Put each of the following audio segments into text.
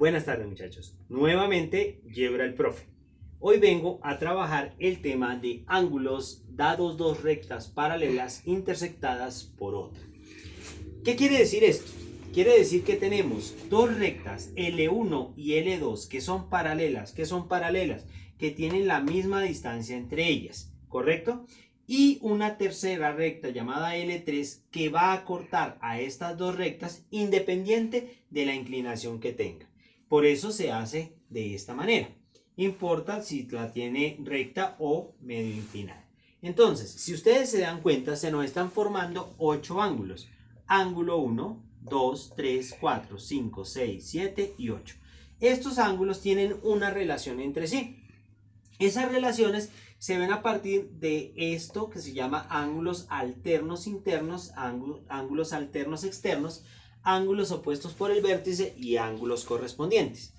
Buenas tardes muchachos, nuevamente Yebra el profe. Hoy vengo a trabajar el tema de ángulos dados dos rectas paralelas intersectadas por otra. ¿Qué quiere decir esto? Quiere decir que tenemos dos rectas L1 y L2 que son paralelas, que tienen la misma distancia entre ellas, ¿correcto? Y una tercera recta llamada L3 que va a cortar a estas dos rectas independiente de la inclinación que tenga. Por eso se hace de esta manera. Importa si la tiene recta o medio inclinada. Entonces, si ustedes se dan cuenta, se nos están formando 8 ángulos. Ángulo 1, 2, 3, 4, 5, 6, 7 y 8. Estos ángulos tienen una relación entre sí. Esas relaciones se ven a partir de esto que se llama ángulos alternos internos, ángulos alternos externos, ángulos opuestos por el vértice y ángulos correspondientes.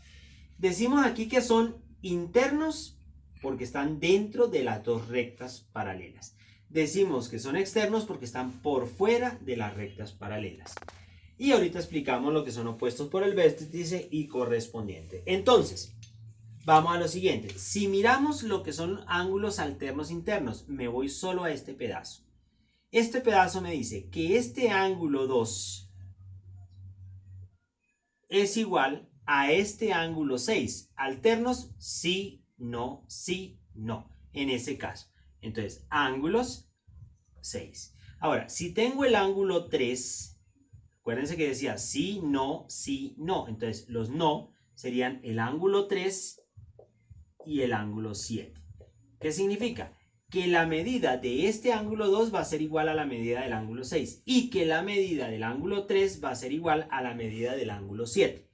Decimos aquí que son internos porque están dentro de las dos rectas paralelas. Decimos que son externos porque están por fuera de las rectas paralelas. Y ahorita explicamos lo que son opuestos por el vértice y correspondiente. Entonces, vamos a lo siguiente. Si miramos lo que son ángulos alternos internos, me voy solo a este pedazo. Este pedazo me dice que este ángulo 2 es igual a este ángulo 6. Alternos, sí, no, en ese caso. Entonces, ángulos 6. Ahora, si tengo el ángulo 3, acuérdense que decía sí, no. Entonces, los no serían el ángulo 3 y el ángulo 7. ¿Qué significa? Que la medida de este ángulo 2 va a ser igual a la medida del ángulo 6 y que la medida del ángulo 3 va a ser igual a la medida del ángulo 7.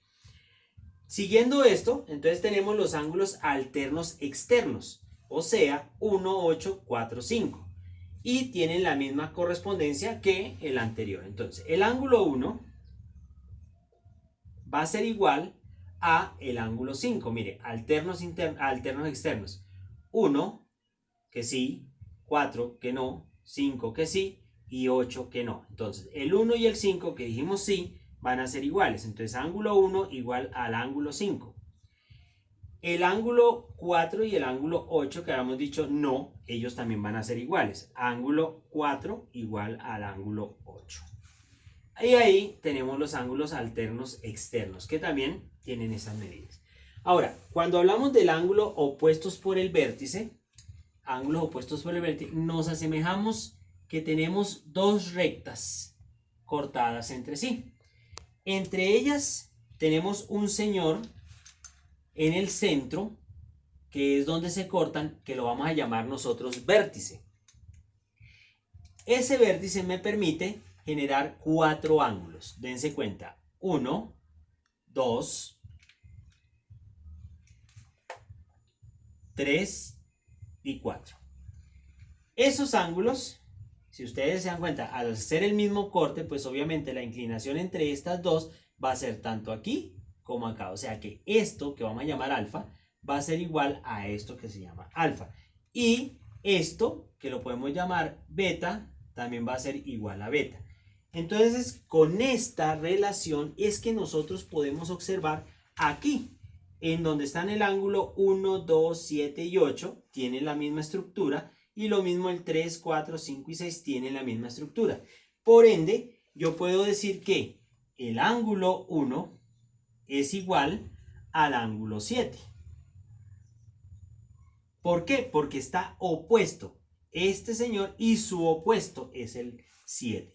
Siguiendo esto, entonces tenemos los ángulos alternos externos, o sea, 1, 8, 4, 5. Y tienen la misma correspondencia que el anterior. Entonces, el ángulo 1 va a ser igual a el ángulo 5. Mire, alternos externos. 1, que sí, 4 que no, 5 que sí y 8 que no. Entonces, el 1 y el 5 que dijimos sí van a ser iguales. Entonces, ángulo 1 igual al ángulo 5. El ángulo 4 y el ángulo 8 que habíamos dicho no, ellos también van a ser iguales. Ángulo 4 igual al ángulo 8. Y ahí tenemos los ángulos alternos externos que también tienen esas medidas. Ahora, cuando hablamos del ángulo opuestos por el vértice, nos asemejamos que tenemos dos rectas cortadas entre sí. Entre ellas tenemos un señor en el centro, que es donde se cortan, que lo vamos a llamar nosotros vértice. Ese vértice me permite generar 4 ángulos. Dense cuenta. 1, 2, 3 y 4. Esos ángulos, si ustedes se dan cuenta, al hacer el mismo corte, pues obviamente la inclinación entre estas dos va a ser tanto aquí como acá. O sea que esto que vamos a llamar alfa va a ser igual a esto que se llama alfa. Y esto que lo podemos llamar beta también va a ser igual a beta. Entonces, con esta relación es que nosotros podemos observar aquí, en donde están el ángulo 1, 2, 7 y 8, tienen la misma estructura, y lo mismo el 3, 4, 5 y 6 tienen la misma estructura. Por ende, yo puedo decir que el ángulo 1 es igual al ángulo 7. ¿Por qué? Porque está opuesto este señor y su opuesto es el 7.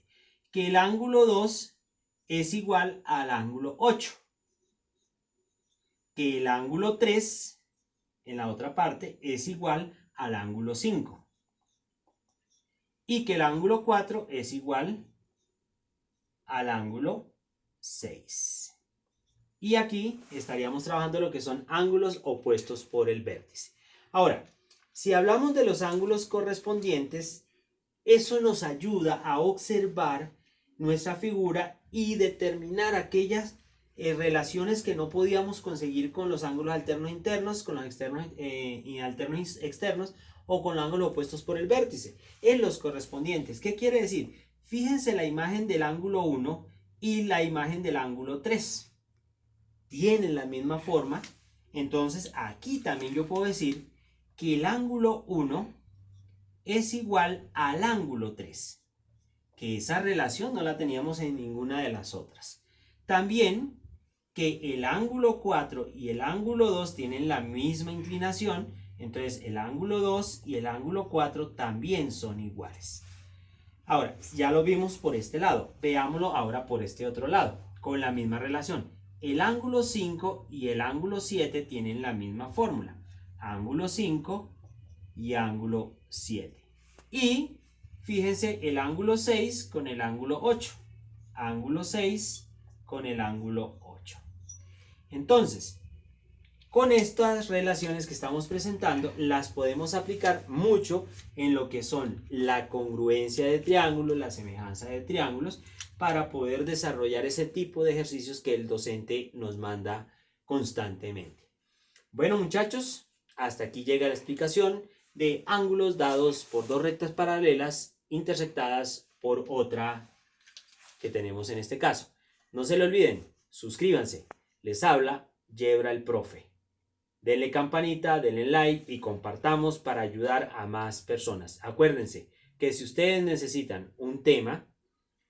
Que el ángulo 2 es igual al ángulo 8. Que el ángulo 3 en la otra parte es igual al ángulo 5. Y que el ángulo 4 es igual al ángulo 6. Y aquí estaríamos trabajando lo que son ángulos opuestos por el vértice. Ahora, si hablamos de los ángulos correspondientes, eso nos ayuda a observar nuestra figura y determinar aquellas relaciones que no podíamos conseguir con los ángulos alternos internos, con los externos y alternos externos o con los ángulos opuestos por el vértice. En los correspondientes, ¿qué quiere decir? Fíjense la imagen del ángulo 1 y la imagen del ángulo 3. tienen la misma forma, entonces aquí también yo puedo decir que el ángulo 1 es igual al ángulo 3, que esa relación no la teníamos en ninguna de las otras. También que el ángulo 4 y el ángulo 2 tienen la misma inclinación, entonces el ángulo 2 y el ángulo 4 también son iguales. Ahora, ya lo vimos por este lado, veámoslo ahora por este otro lado, con la misma relación. El ángulo 5 y el ángulo 7 tienen la misma fórmula, ángulo 5 y ángulo 7. Y fíjense el ángulo 6 con el ángulo 8, ángulo 6 con el ángulo 8. Entonces, con estas relaciones que estamos presentando, las podemos aplicar mucho en lo que son la congruencia de triángulos, la semejanza de triángulos, para poder desarrollar ese tipo de ejercicios que el docente nos manda constantemente. Bueno, muchachos, hasta aquí llega la explicación de ángulos dados por dos rectas paralelas intersectadas por otra que tenemos en este caso. No se lo olviden, suscríbanse. Les habla Yebra el Profe. Denle campanita, denle like y compartamos para ayudar a más personas. Acuérdense que si ustedes necesitan un tema,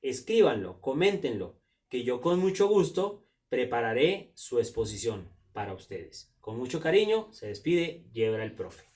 escríbanlo, coméntenlo, que yo con mucho gusto prepararé su exposición para ustedes. Con mucho cariño, se despide Yebra el Profe.